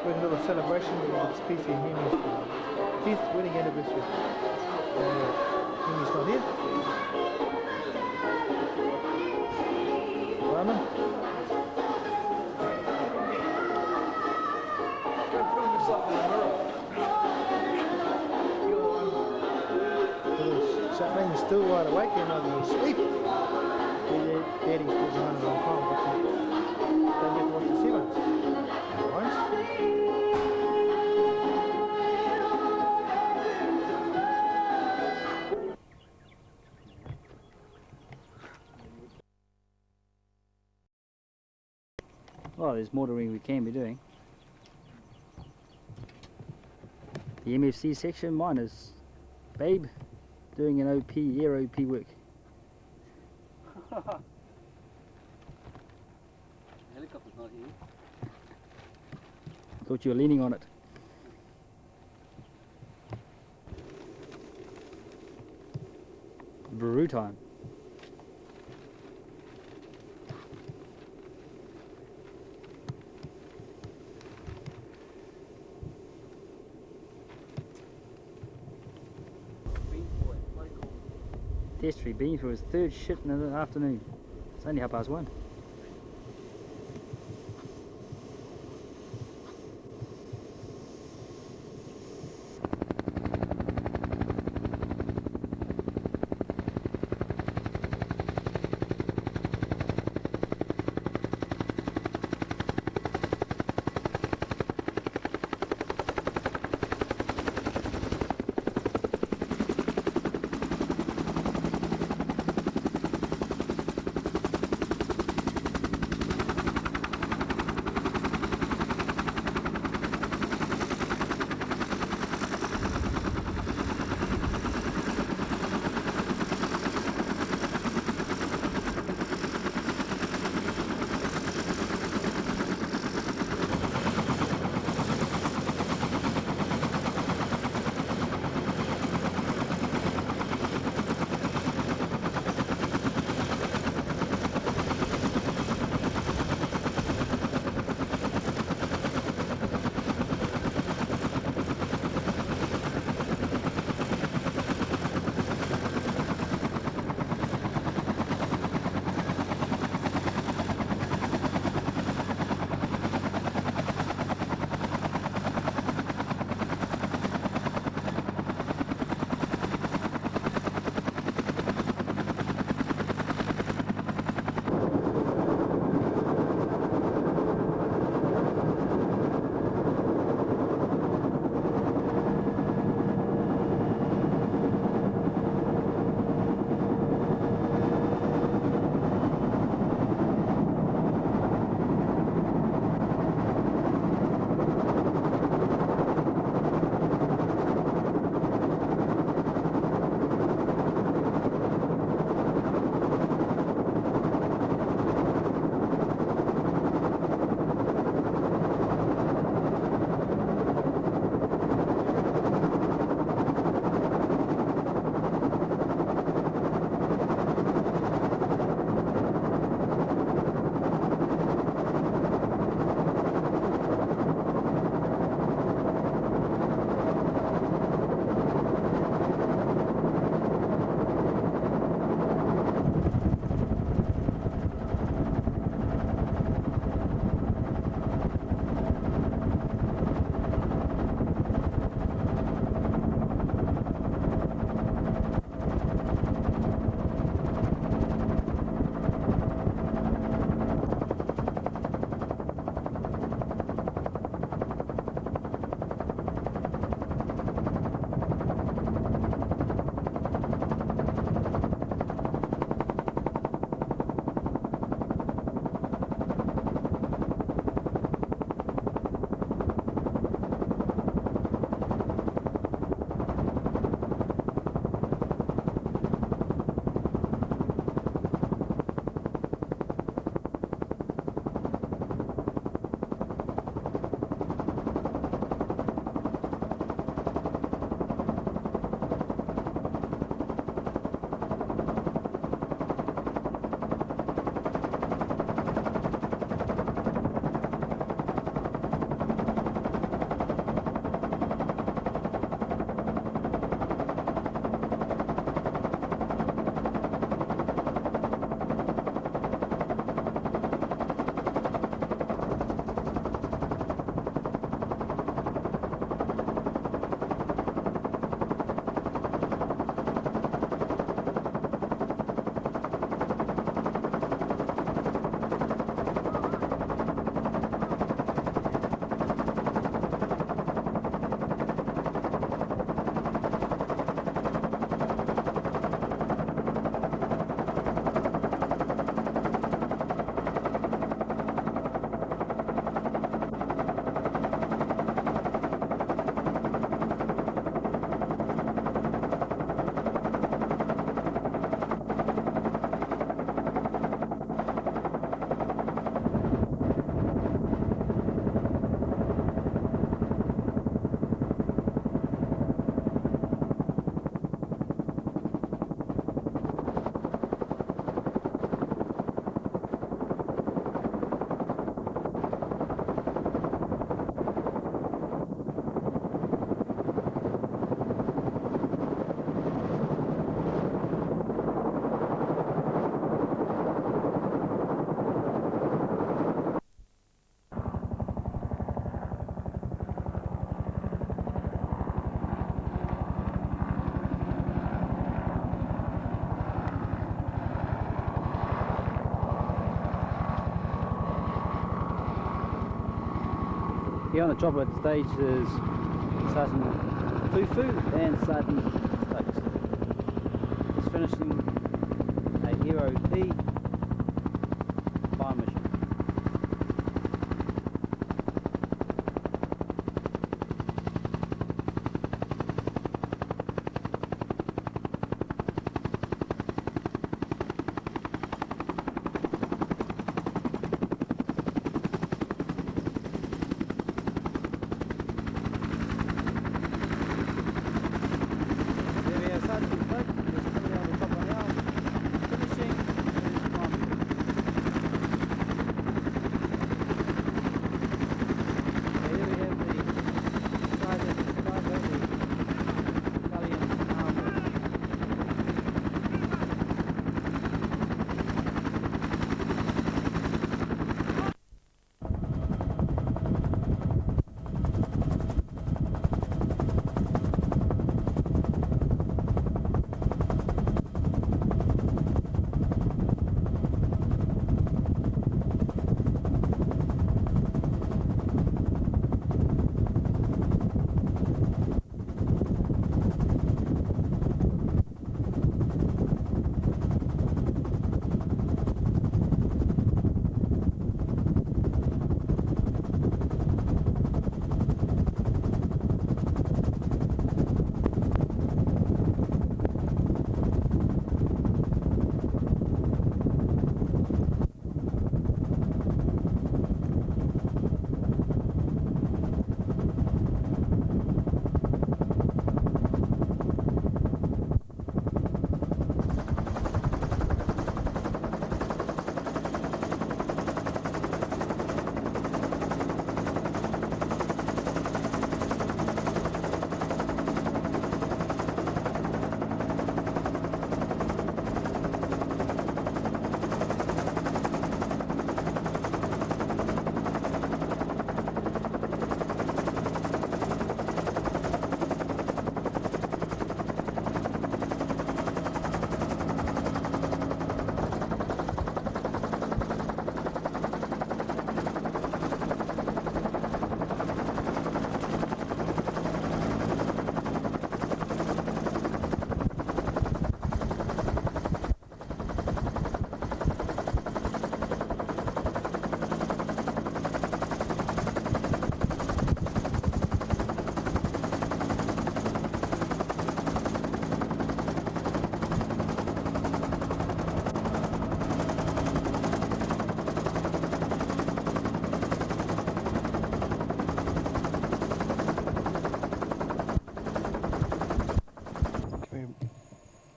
We're having a little celebration with PC Mimi's 5th wedding anniversary. Mimi's not here. Ramen. Charlene is still wide awake and not going to sleep. Daddy's still behind in Hong Kong, but don't get to watch the sevens. Once. Well, there's motoring we can be doing. The MFC section, mine is Babe doing an OP, air OP work. The helicopter's not here. Thought you were leaning on it. Brew time. Testry been for his 3rd shit in the afternoon. It's only 1:30. Here on the chopper stage is Sergeant Fufu and Sergeant Stokes. He's finishing a Hero P fire mission.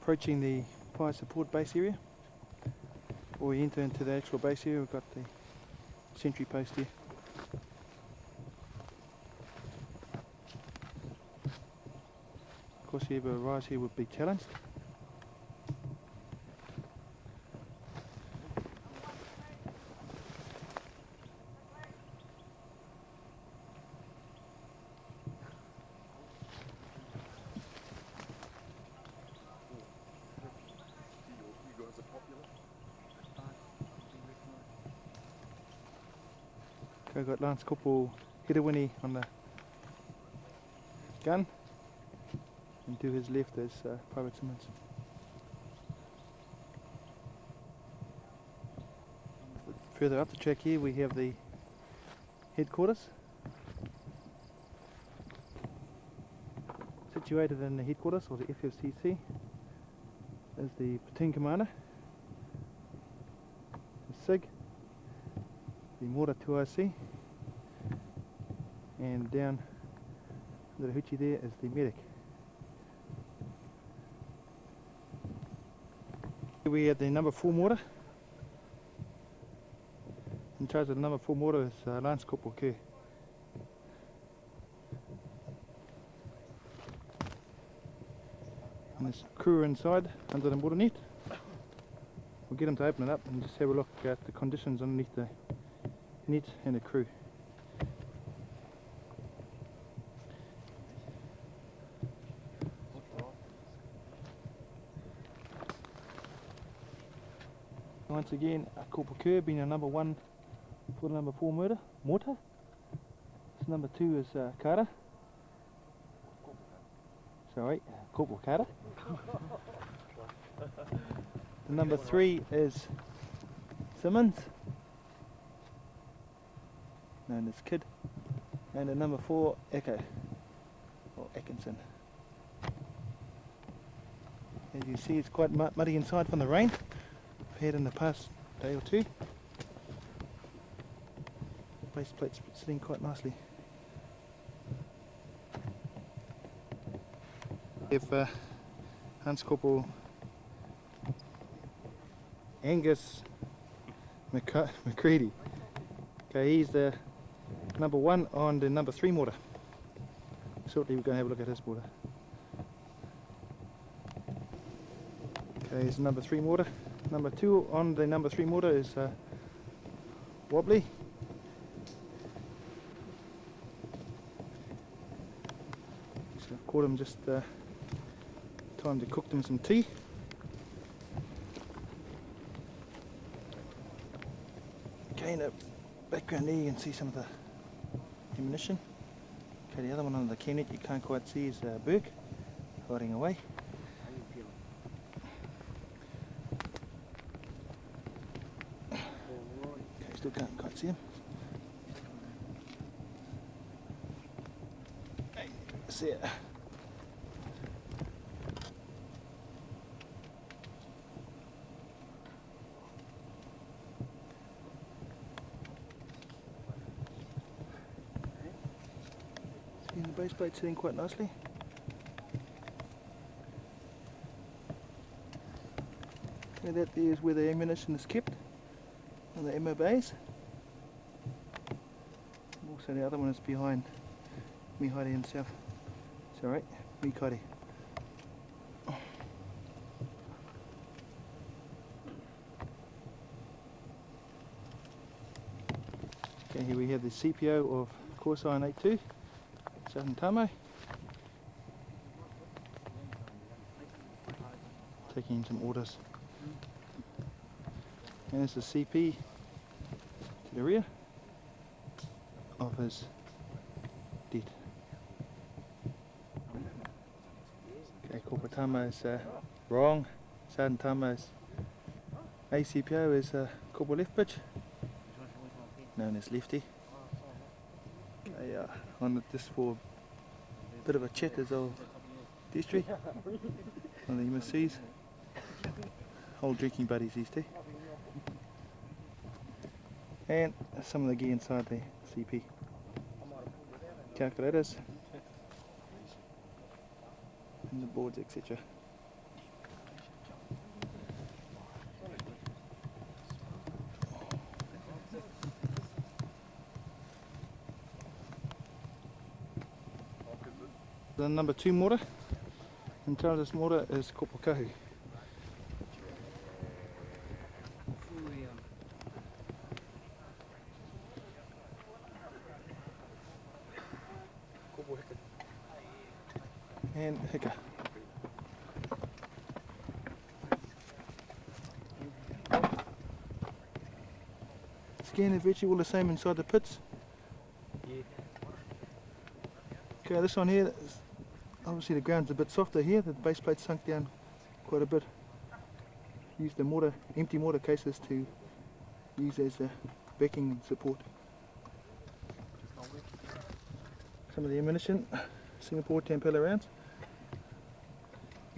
Approaching the fire support base area. Before we enter into the actual base area, we've got the sentry post here. Of course, whoever arrives here would be challenged. We've got Lance Corporal Hirawini on the gun, and to his left is Private Simmons. Further up the track here we have the headquarters. Situated in the headquarters, or the FFCC, is the platoon commander, the SIG, the Mortar Pl Singapore, and down under the hoochie there is the medic. Here we have the number 4 mortar. In charge of the number 4 mortar is Lance Corporal Kerr. And there's crew inside under the mortar net. We'll get them to open it up and just have a look at the conditions underneath the net and the crew. Once again, Corporal Kerr being a number 1 for the number 4 mortar. This number 2 is Carter. Sorry, Corporal Carter. The number 3 is Simmons, known as Kid. And the number 4, Echo, or Atkinson. As you see, it's quite muddy inside from the rain we've had in the past day or two. The base plate's sitting quite nicely. We have Hans Corporal Angus McCready. Okay, he's the number 1 on the number 3 mortar. Shortly we're going to have a look at his mortar. Okay, here's the number 3 mortar. Number 2 on the number 3 mortar is Wobbly. So I've caught him just time to cook them some tea. Okay, in the background there you can see some of the ammunition. Okay, the other one on the Kennett you can't quite see is Burke hiding away. Okay, still can't quite see him. Hey, see it. The base plate's sitting quite nicely. And that there is where the ammunition is kept, on the ammo bays. Also the other one is behind Mihari himself. It's alright, Mikari. Okay, here we have the CPO of Course Iron 82. Sergeant Tamo, taking some orders, and there's the CP to the rear of his deed. Okay, Corporal Tamo is wrong. Sergeant Tamo's ACPO is Corporal Left Pitch, known as Lefty. Okay, on just for a bit of a chat as old history on the MSCs. Old drinking buddies these two. And some of the gear inside the CP. Calculators and the boards, etc. The number 2 mortar. In charge of this mortar is Corporal Kahu. And Hika. Scan is virtually all the same inside the pits. Okay, this one here, obviously the ground's a bit softer here, the base plate sunk down quite a bit. Use the mortar, empty mortar cases to use as a backing and support. Some of the ammunition, Singapore 10 pellet rounds,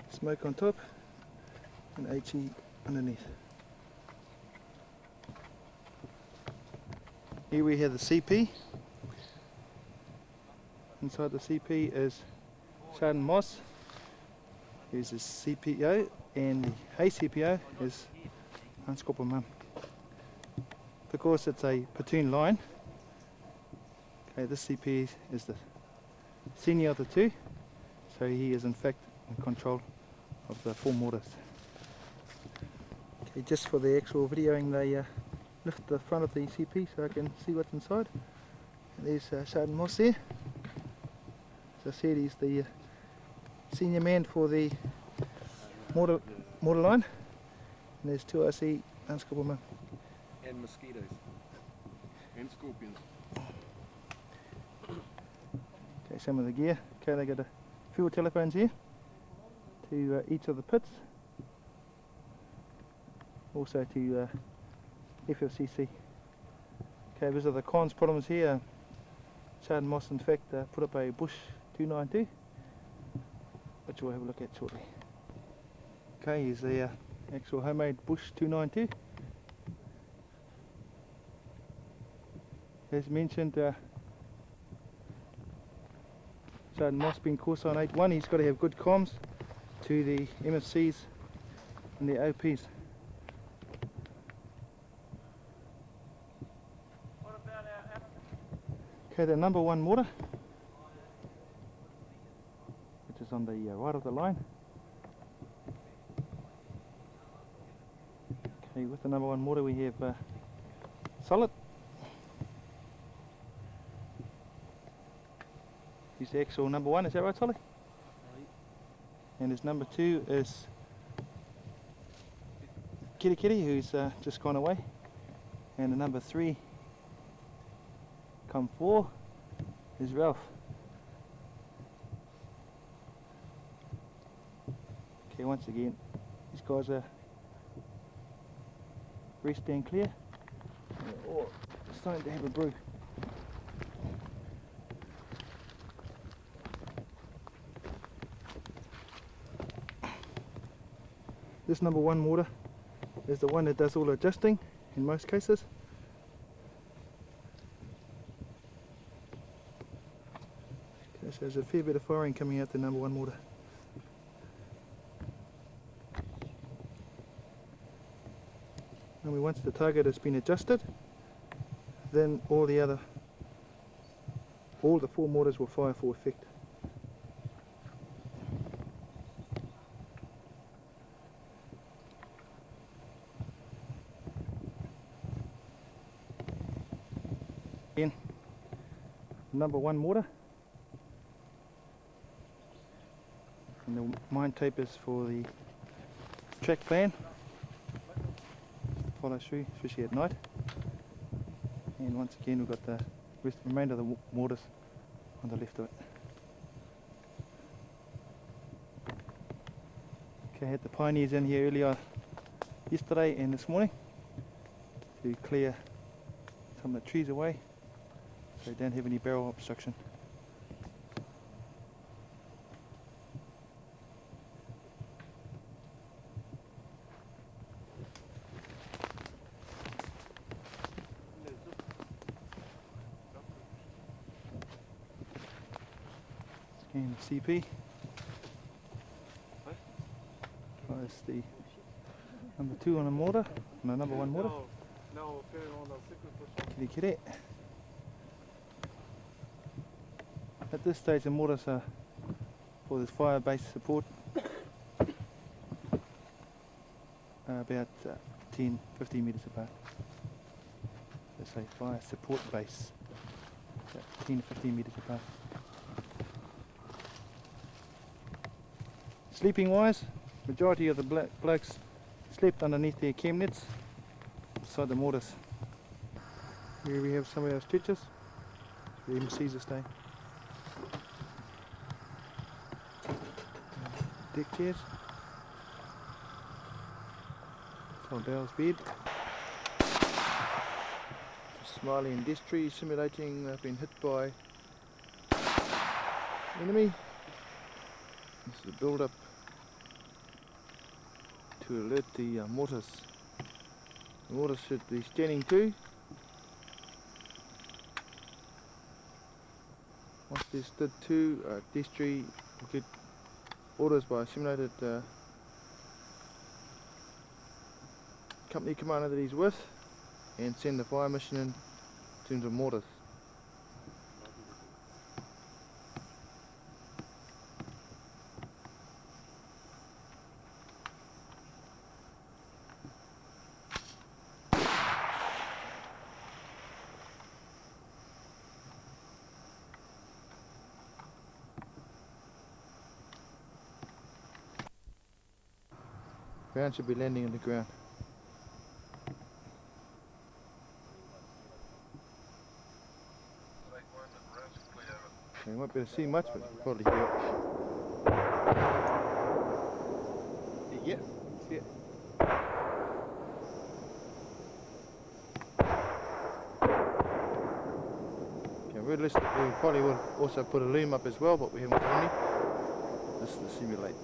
smoke on top and HE underneath. Here we have the CP. Inside the CP is Sergeant Moss, who's the CPO, and the ACPO is Hans Corporal Mum. Because it's a platoon line, okay, this CP is the senior of the two, so he is in fact in control of the 4 mortars. Okay, just for the actual videoing, they lift the front of the CP so I can see what's inside. And there's Sergeant Moss there. As I said, he's the senior man for the mortar line. And there's 2RC Hans Corporal Mum. And mosquitoes. And scorpions. Okay, some of the gear. Okay, they got a fuel telephones here to each of the pits. Also to FFCC. Okay, these are the cons problems here. Sergeant Moss in fact put up a Bush 292, which we'll have a look at shortly. Okay, here's the actual homemade Bush 292. As mentioned, Sergeant Moss being course on 8-1, he's got to have good comms to the MFCs and the OPs. Okay, the number 1 mortar, which is on the right of the line. Okay, with the number 1 mortar we have solid. He's the actual number 1, is that right, Solly? And his number 2 is Kitty Kitty, who's just gone away. And the number 3, come 4, is Ralph. Okay, once again, these guys are rest and clear. They're all starting to have a brew. This number 1 mortar is the one that does all the adjusting in most cases. Okay, so there's a fair bit of firing coming out the number 1 mortar. And once the target has been adjusted, then all the 4 mortars will fire for effect. Again, number 1 mortar, and the mine tape is for the track plan, follow through, especially at night. And once again we've got the remainder of the mortars on the left of it. Okay, I had the pioneers in here earlier yesterday and this morning to clear some of the trees away so they don't have any barrel obstruction. Scan the CP. That's the number 2 on the mortar, and the number 1 mortar. Kitty kitty. At this stage the mortars are for this fire base support about 10-15 metres apart. Let's say fire support base, about 10-15 metres apart. Sleeping wise, majority of the blokes slept underneath their chem nets beside the mortars. Here we have some of our stretchers, the MCs are staying. Deck chairs. From Bell's bed. Smiley and Destry simulating they've been hit by enemy. This is a build up to alert the mortars. The mortars should be standing to. Once they stood to, Destry will get orders by a simulated company commander that he's with and send the fire mission in terms of mortars. Ground should be landing on the ground. Okay, Won't be able to see much, but you can probably hear it. Yeah, see it. Okay, realistically, we probably will also put a loom up as well, but we haven't got any. This is to simulate